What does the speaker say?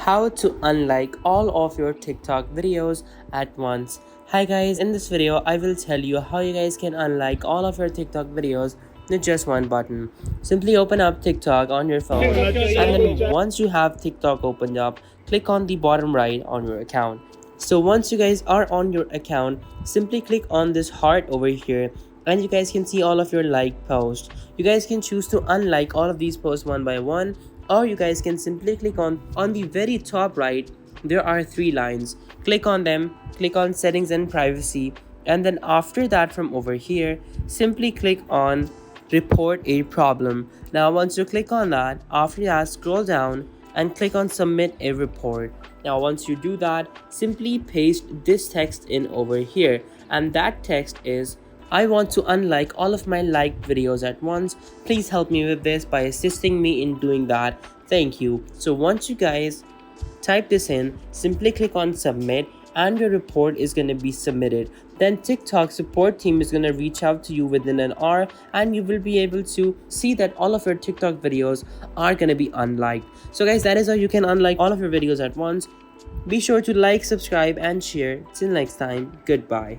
how to unlike all of your TikTok videos at once. Hi guys, in this video I will tell you how you guys can unlike all of your TikTok videos with just one button. Simply open up TikTok on your phone, and then once you have TikTok opened up, click on the bottom right on your account. So once you guys are on your account, simply click on this heart over here, and you guys can see all of your like posts. You guys can choose to unlike all of these posts one by one, or you guys can simply click on the very top right. There are three lines. Click on them, click on settings and privacy, and then after that, from over here, simply click on report a problem. Now once you click on that, after that, scroll down and click on submit a report. Now once you do that, simply paste this text in over here, and that text is, I want to unlike all of my liked videos at once. Please help me with this by assisting me in doing that. Thank you. So once you guys type this in, simply click on submit, and your report is going to be submitted. Then TikTok support team is going to reach out to you within an hour, and you will be able to see that all of your TikTok videos are going to be unliked. So guys, that is how you can unlike all of your videos at once. Be sure to like, subscribe and share. Till next time, goodbye.